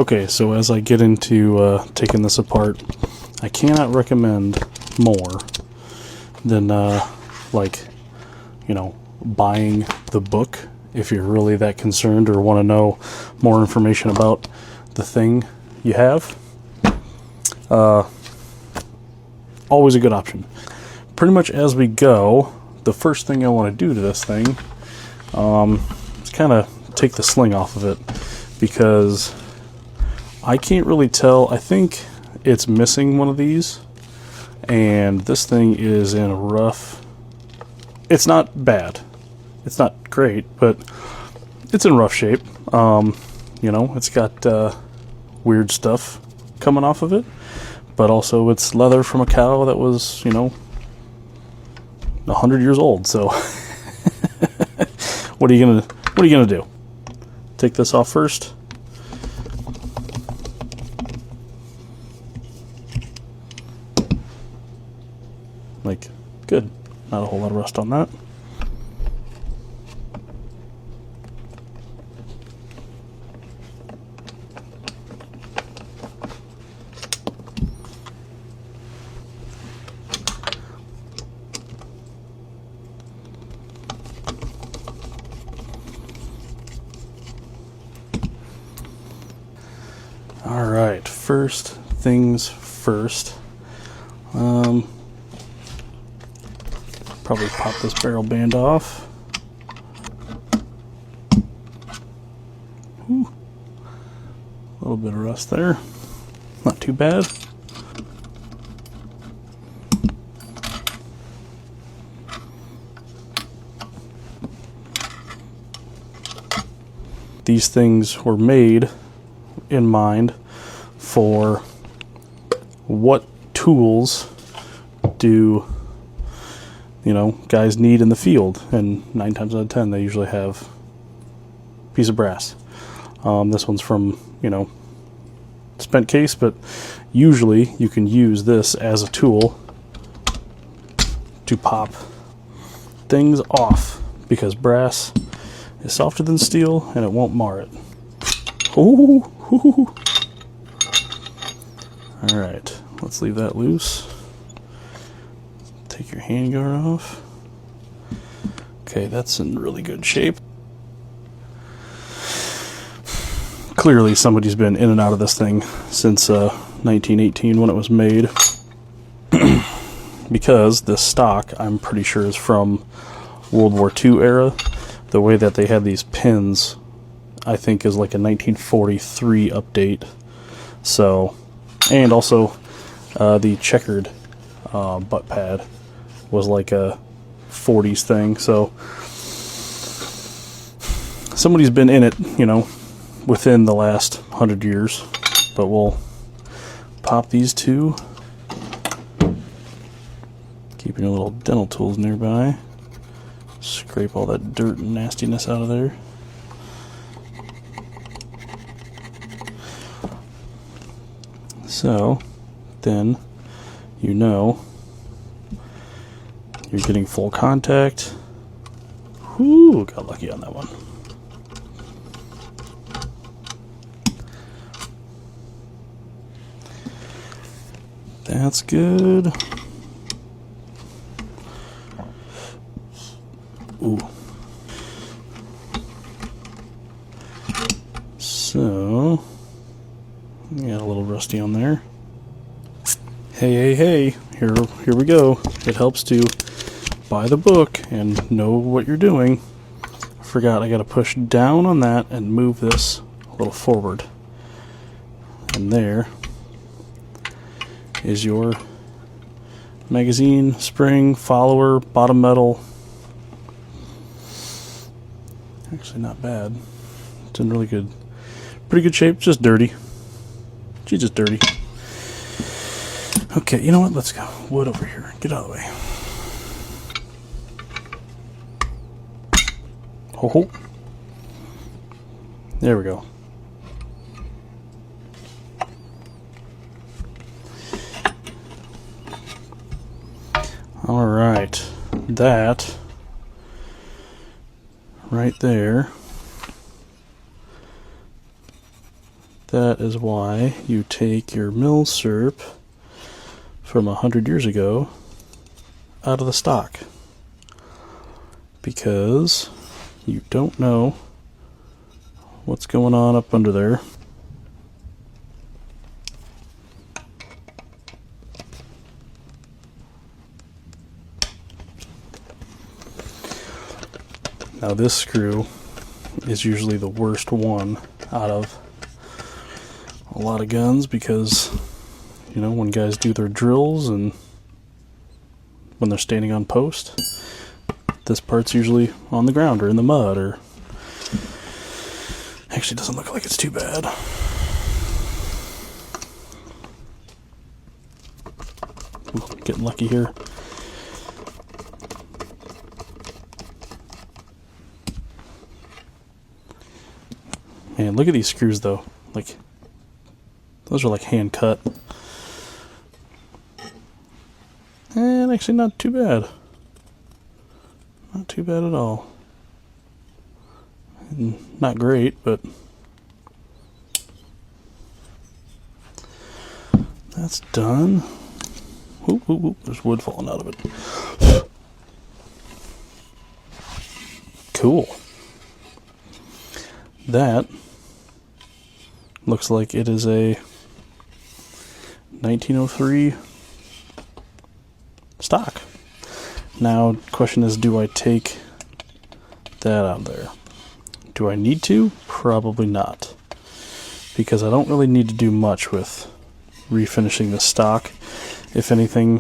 Okay, so as I get into taking this apart, I cannot recommend more than like, you know, buying the book if you're really that concerned or want to know more information about the thing you have. Always a good option. Pretty much as we go, the first thing I want to do to this thing is kind of take the sling off of it, because I can't really tell. I think it's missing one of these, and this thing is in a rough... It's not bad. It's not great, but it's in rough shape. You know, it's got weird stuff coming off of it, but also it's leather from a cow that was, you know, 100 years old. So what are you gonna do? Take this off first? Like, good. Not a whole lot of rust on that. Alright, first things first. Probably pop this barrel band off. Ooh, a little bit of rust there. Not too bad. These things were made in mind for what tools do, you know, guys need in the field, and 9 times out of 10 they usually have a piece of brass. This one's from, you know, spent case, but usually you can use this as a tool to pop things off, because brass is softer than steel and it won't mar it. Ooh. Alright, let's leave that loose. Take your handguard off. Okay, that's in really good shape. Clearly somebody's been in and out of this thing since 1918 when it was made. Because this stock, I'm pretty sure, is from World War II era. The way that they had these pins, I think, is like a 1943 update. So, and also the checkered butt pad was like a 40s thing. So somebody's been in it, you know, within the last 100 years. But we'll pop these two. Keeping your little dental tools nearby. Scrape all that dirt and nastiness out of there. So, then, you know, you're getting full contact. Whoo, got lucky on that one. That's good. Ooh. So, yeah, a little rusty on there. Hey, here we go. It helps to buy the book and know what you're doing. I forgot, I gotta push down on that and move this a little forward. And there is your magazine, spring, follower, bottom metal. Actually not bad. It's in really good, pretty good shape, just dirty. She's just dirty. Okay, you know what? Let's go. Wood over here. Get out of the way. Ho ho. There we go. All right. That right there. That is why you take your milsurp from 100 years ago out of the stock, because you don't know what's going on up under there. Now this screw is usually the worst one out of a lot of guns, because, you know, when guys do their drills and when they're standing on post, this part's usually on the ground or in the mud, or actually doesn't look like it's too bad. Ooh, getting lucky here. Man, look at these screws though. Like, those are like hand cut. And actually not too bad. Not too bad at all. Not great, but that's done. Oop, oop, oop. There's wood falling out of it. Cool. That looks like it is a 1903 stock. Now, question is, do I take that out of there? Do I need to? Probably not, because I don't really need to do much with refinishing the stock. If anything,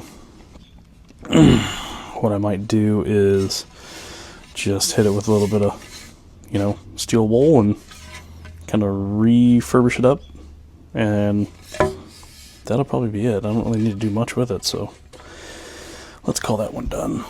what I might do is just hit it with a little bit of, you know, steel wool and kind of refurbish it up, and that'll probably be it. I don't really need to do much with it, so let's call that one done.